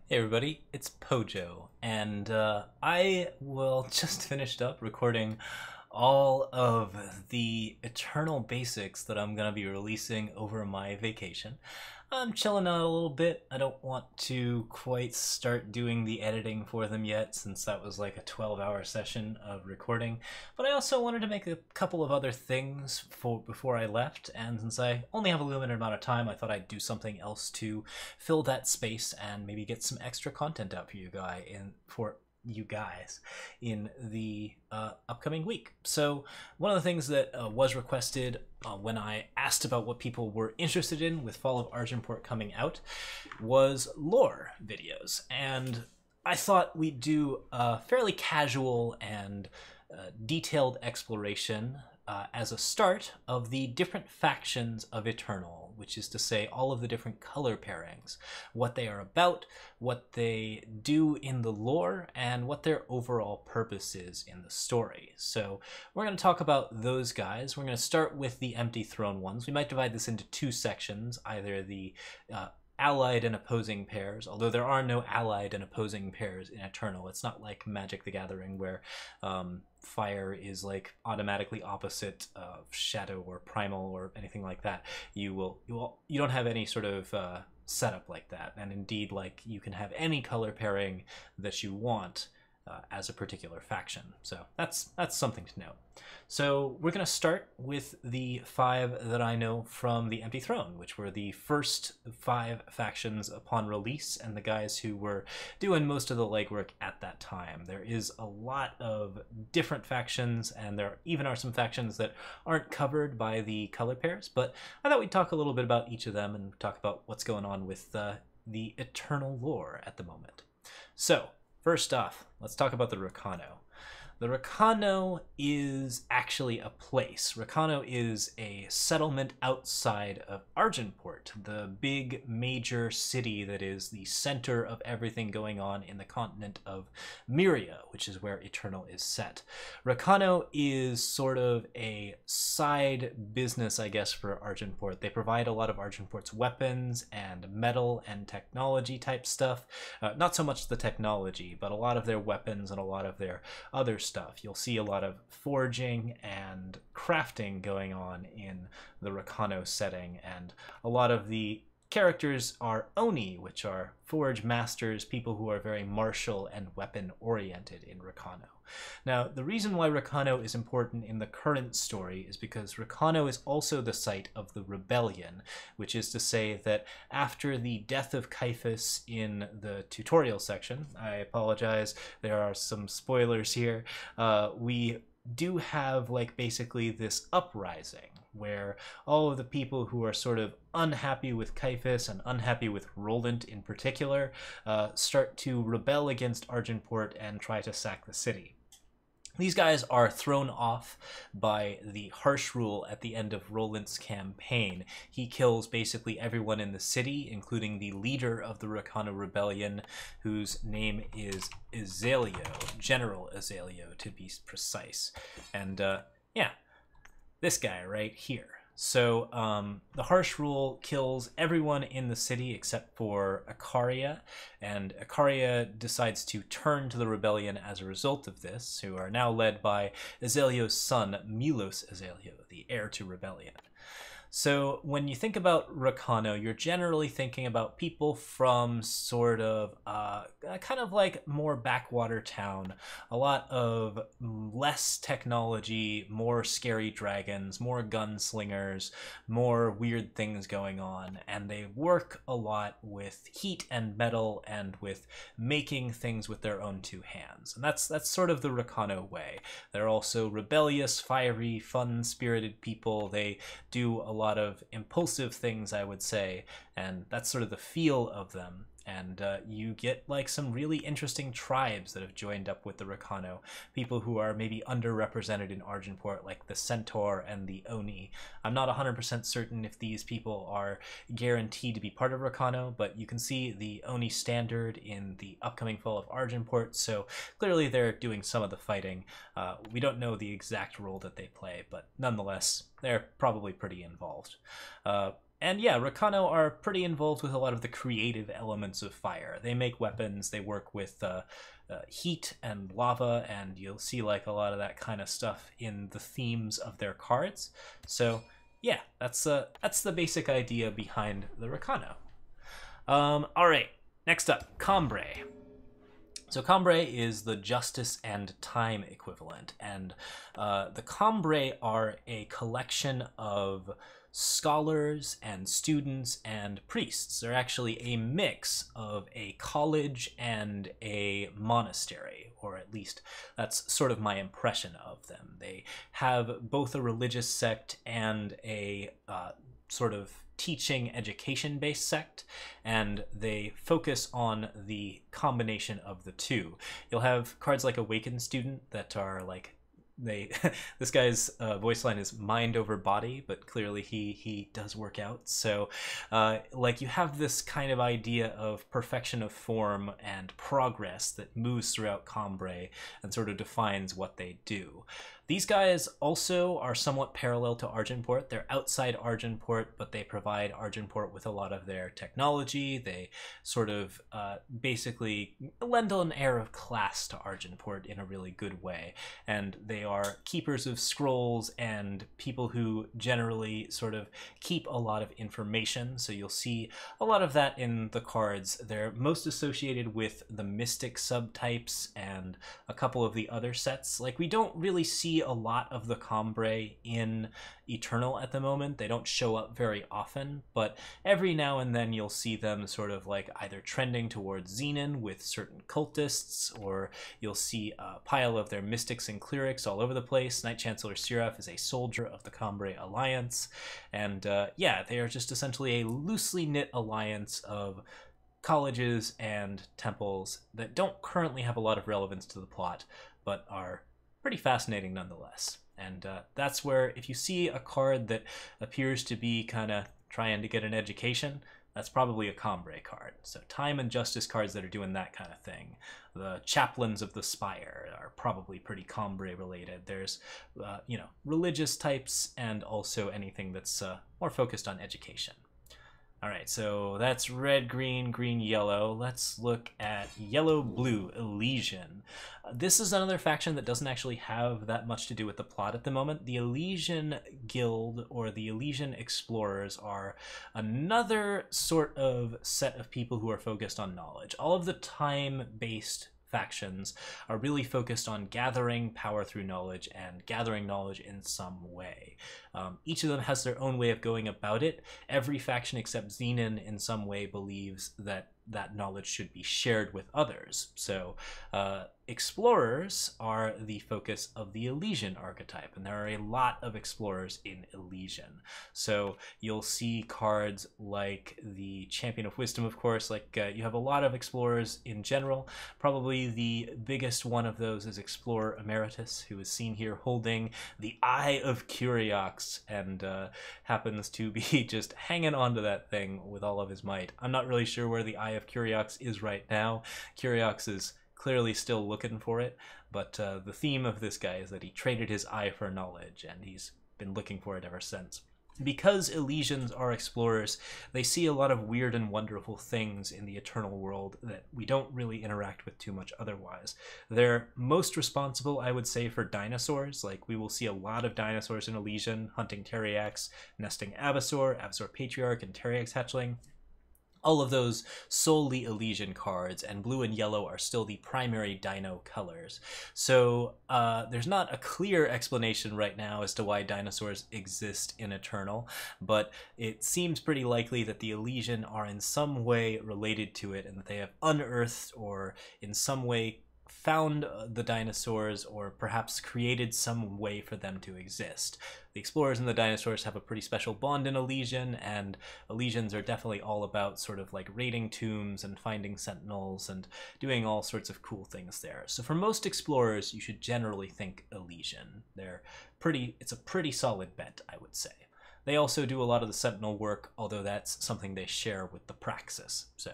Hey everybody, it's Pojo, and I will just finished up recording all of the Eternal basics that I'm going to be releasing over my vacation. I'm chilling out a little bit. I don't want to quite start doing the editing for them yet, since that was like a 12-hour session of recording, but I also wanted to make a couple of other things before I left, and since I only have a limited amount of time, I thought I'd do something else to fill that space and maybe get some extra content out for you guys in the upcoming week. So one of the things that was requested when I asked about what people were interested in with Fall of Argenport coming out was lore videos, and I thought we'd do a fairly casual and detailed exploration as a start of the different factions of Eternal, which is to say all of the different color pairings, what they are about, what they do in the lore, and what their overall purpose is in the story. So we're going to talk about those guys. We're going to start with the Empty Throne ones. We might divide this into two sections, either the allied and opposing pairs, although there are no allied and opposing pairs in Eternal. It's not like Magic the Gathering where fire is like automatically opposite of shadow or primal or anything like that. You don't have any sort of setup like that, and indeed, like, you can have any color pairing that you want as a particular faction. So that's something to know. So we're going to start with the 5 that I know from the Empty Throne, which were the first 5 factions upon release, and the guys who were doing most of the legwork at that time. There is a lot of different factions, and there even are some factions that aren't covered by the color pairs, but I thought we'd talk a little bit about each of them and talk about what's going on with the Eternal lore at the moment. So first off, let's talk about the Rakano. The Rakano is actually a place. Rakano is a settlement outside of Argenport, the big major city that is the center of everything going on in the continent of Myria, which is where Eternal is set. Rakano is sort of a side business, I guess, for Argenport. They provide a lot of Argenport's weapons and metal and technology type stuff. Not so much the technology, but a lot of their weapons and a lot of their other stuff. You'll see a lot of forging and crafting going on in the Rakano setting, and a lot of the characters are Oni, which are forge masters, people who are very martial and weapon oriented in Rakano. Now, the reason why Rakano is important in the current story is because Rakano is also the site of the rebellion, which is to say that after the death of Caiaphas in the tutorial section, I apologize, there are some spoilers here, we do have like basically this uprising where all of the people who are sort of unhappy with Caiaphas and unhappy with Roland in particular start to rebel against Argenport and try to sack the city. These guys are thrown off by the harsh rule at the end of Roland's campaign. He kills basically everyone in the city, including the leader of the Rakano Rebellion, whose name is Azaleo, General Azaleo to be precise. And yeah, this guy right here. So the harsh rule kills everyone in the city except for Ikaria, and Ikaria decides to turn to the rebellion as a result of this, who are now led by Azaleo's son, Milos Azaleo, the heir to rebellion. So when you think about Rakano, you're generally thinking about people from sort of kind of like more backwater town, a lot of less technology, more scary dragons, more gunslingers, more weird things going on, and they work a lot with heat and metal and with making things with their own 2 hands. And that's sort of the Rakano way. They're also rebellious, fiery, fun-spirited people. They do a lot of impulsive things, I would say, and that's sort of the feel of them. And you get like some really interesting tribes that have joined up with the Rakano, people who are maybe underrepresented in Argenport, like the Centaur and the Oni. I'm not 100% certain if these people are guaranteed to be part of Rakano, but you can see the Oni standard in the upcoming Fall of Argenport, so clearly they're doing some of the fighting. We don't know the exact role that they play, but nonetheless, they're probably pretty involved. And yeah, Rakano are pretty involved with a lot of the creative elements of fire. They make weapons, they work with heat and lava, and you'll see like a lot of that kind of stuff in the themes of their cards. So yeah, that's the basic idea behind the Rakano. All right, next up, Cambrai. So Cambrai is the justice and time equivalent, and the Cambrai are a collection of scholars and students and priests. They're actually a mix of a college and a monastery, or at least that's sort of my impression of them. They have both a religious sect and a sort of teaching education based sect, and they focus on the combination of the two. You'll have cards like Awakened Student that are like this guy's voice line is mind over body, but clearly he does work out. So like you have this kind of idea of perfection of form and progress that moves throughout Cambrai and sort of defines what they do. These guys also are somewhat parallel to Argenport. They're outside Argenport, but they provide Argenport with a lot of their technology. They sort of basically lend an air of class to Argenport in a really good way. And they are keepers of scrolls and people who generally sort of keep a lot of information. So you'll see a lot of that in the cards. They're most associated with the Mystic subtypes and a couple of the other sets. Like, we don't really see a lot of the Cambrai in Eternal at the moment. They don't show up very often, but every now and then you'll see them sort of like either trending towards Xenon with certain cultists, or you'll see a pile of their mystics and clerics all over the place. Knight Chancellor Seraph is a soldier of the Cambrai Alliance, and yeah, they are just essentially a loosely knit alliance of colleges and temples that don't currently have a lot of relevance to the plot, but are pretty fascinating nonetheless. And that's where, if you see a card that appears to be kind of trying to get an education, that's probably a Cambrai card. So time and justice cards that are doing that kind of thing. The Chaplains of the Spire are probably pretty Cambrai related. There's, you know, religious types, and also anything that's more focused on education. All right, so that's red, green, green, yellow. Let's look at yellow, blue, Elysian. This is another faction that doesn't actually have that much to do with the plot at the moment. The Elysian Guild, or the Elysian Explorers, are another sort of set of people who are focused on knowledge. All of the time-based factions are really focused on gathering power through knowledge and gathering knowledge in some way. Each of them has their own way of going about it. Every faction except Xenon in some way believes that that knowledge should be shared with others. So explorers are the focus of the Elysian archetype, and there are a lot of explorers in Elysian. So you'll see cards like the Champion of Wisdom, of course. Like you have a lot of explorers in general. Probably the biggest one of those is Explorer Emeritus, who is seen here holding the Eye of Curiox, and happens to be just hanging onto that thing with all of his might. I'm not really sure where the Eye of Curiox is right now. Curiox is clearly still looking for it, but the theme of this guy is that he traded his eye for knowledge, and he's been looking for it ever since. Because Elysians are explorers, they see a lot of weird and wonderful things in the Eternal world that we don't really interact with too much otherwise. They're most responsible, I would say, for dinosaurs. Like, we will see a lot of dinosaurs in Elysian, hunting Teriax, nesting Abyssor, Abyssor Patriarch, and Teriax Hatchling. All of those solely Elysian cards, and blue and yellow are still the primary dino colors. So there's not a clear explanation right now as to why dinosaurs exist in Eternal, but it seems pretty likely that the Elysian are in some way related to it, and that they have unearthed or in some way found the dinosaurs, or perhaps created some way for them to exist. The explorers and the dinosaurs have a pretty special bond in Elysian, and Elysians are definitely all about sort of like raiding tombs and finding sentinels and doing all sorts of cool things there. So for most explorers, you should generally think Elysian. It's a pretty solid bet, I would say. They also do a lot of the Sentinel work, although that's something they share with the Praxis. So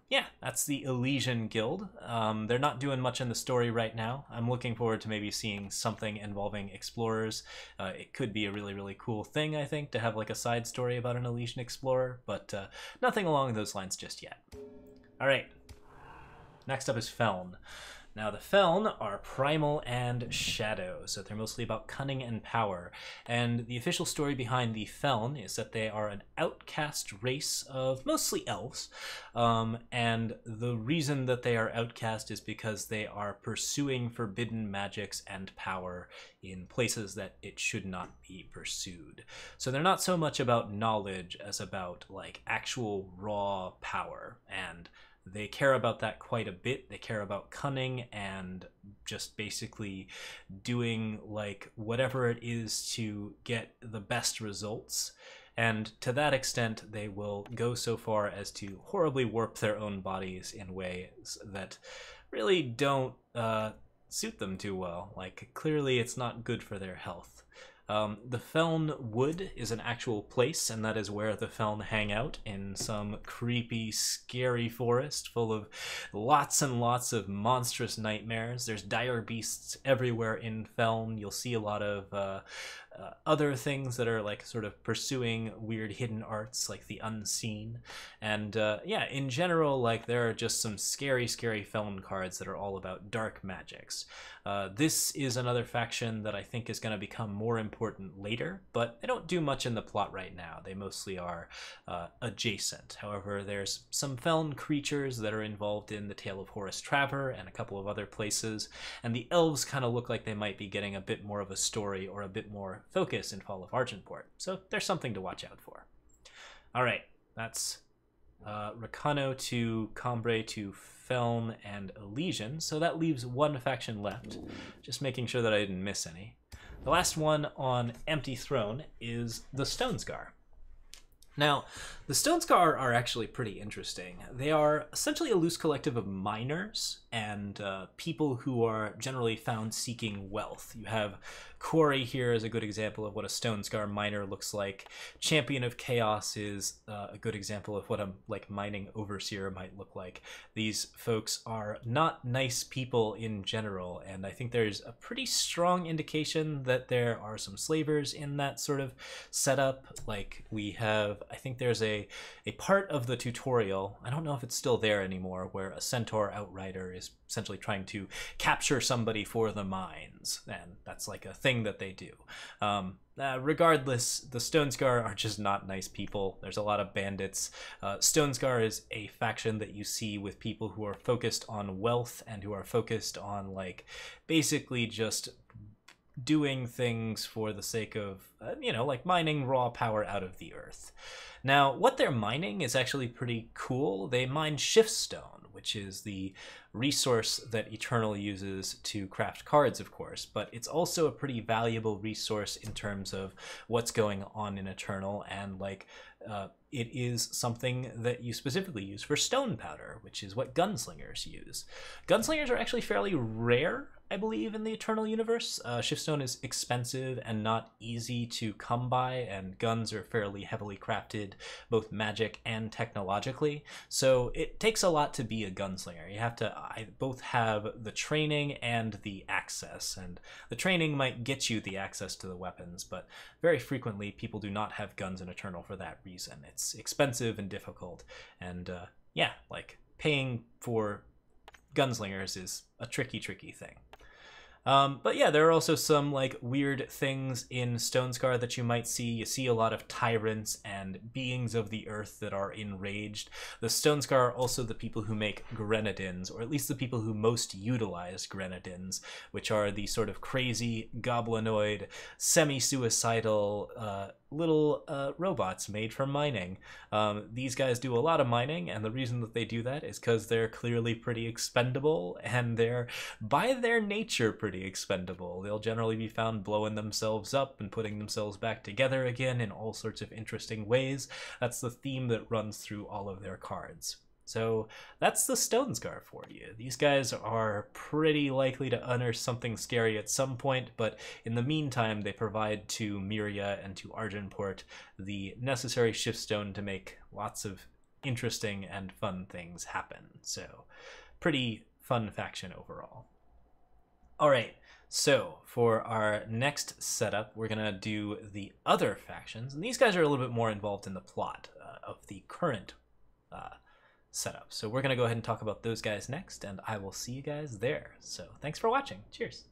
yeah, that's the Elysian Guild. They're not doing much in the story right now. I'm looking forward to maybe seeing something involving explorers. It could be a really, really cool thing, I think, to have like a side story about an Elysian explorer, but nothing along those lines just yet. All right, next up is Feln. Now, the Feln are primal and shadow, so they're mostly about cunning and power. And the official story behind the Feln is that they are an outcast race of mostly elves. And the reason that they are outcast is because they are pursuing forbidden magics and power in places that it should not be pursued. So they're not so much about knowledge as about like actual raw power, and they care about that quite a bit. They care about cunning and just basically doing like whatever it is to get the best results. And to that extent, they will go so far as to horribly warp their own bodies in ways that really don't suit them too well. Like, clearly it's not good for their health. The Feln Wood is an actual place, and that is where the Feln hang out, in some creepy, scary forest full of lots and lots of monstrous nightmares. There's dire beasts everywhere in Feln. You'll see a lot of other things that are like sort of pursuing weird hidden arts, like the unseen. And yeah, in general, like there are just some scary, scary Feln cards that are all about dark magics. This is another faction that I think is going to become more important later, but they don't do much in the plot right now. They mostly are adjacent. However, there's some Feln creatures that are involved in the Tale of Horus Traver and a couple of other places, and the elves kind of look like they might be getting a bit more of a story or a bit more focus in Fall of Argenport. So there's something to watch out for. All right, that's Recano to Cambrai to Feln and Elysian. So that leaves one faction left. Just making sure that I didn't miss any. The last one on Empty Throne is the Stonescar. Now, the Stonescar are actually pretty interesting. They are essentially a loose collective of miners and people who are generally found seeking wealth. You have Quarry here as a good example of what a Stonescar miner looks like. Champion of Chaos is a good example of what a mining overseer might look like. These folks are not nice people in general, and I think there's a pretty strong indication that there are some slavers in that sort of setup. Like we have, I think there's a part of the tutorial, I don't know if it's still there anymore, where a centaur outrider is essentially trying to capture somebody for the mines, and that's like a thing that they do. Regardless, the Stonescar are just not nice people. There's a lot of bandits. Stonescar is a faction that you see with people who are focused on wealth and who are focused on like basically just doing things for the sake of, like mining raw power out of the earth. Now, what they're mining is actually pretty cool. They mine shiftstone, which is the resource that Eternal uses to craft cards, of course, but it's also a pretty valuable resource in terms of what's going on in Eternal, and it is something that you specifically use for stone powder, which is what gunslingers use. Gunslingers are actually fairly rare, I believe, in the Eternal universe. Shiftstone is expensive and not easy to come by, and guns are fairly heavily crafted, both magic and technologically. So it takes a lot to be a gunslinger. You have to both have the training and the access, and the training might get you the access to the weapons, but very frequently people do not have guns in Eternal for that reason. It's expensive and difficult, and yeah, like paying for gunslingers is a tricky thing. But yeah, there are also some like weird things in Stonescar that you might see. You see a lot of tyrants and beings of the earth that are enraged. The Stonescar are also the people who make grenadins, or at least the people who most utilize grenadins, which are the sort of crazy, goblinoid, semi-suicidal little robots made for mining. These guys do a lot of mining, and the reason that they do that is because they're clearly pretty expendable, and they're, by their nature, pretty expendable. They'll generally be found blowing themselves up and putting themselves back together again in all sorts of interesting ways. That's the theme that runs through all of their cards. So that's the Stone Scar for you. These guys are pretty likely to unearth something scary at some point, but in the meantime, they provide to Myria and to Argenport the necessary shift stone to make lots of interesting and fun things happen. So pretty fun faction overall. All right, so for our next setup, we're going to do the other factions, and these guys are a little bit more involved in the plot of the current setup. So we're going to go ahead and talk about those guys next, and I will see you guys there. So thanks for watching. Cheers.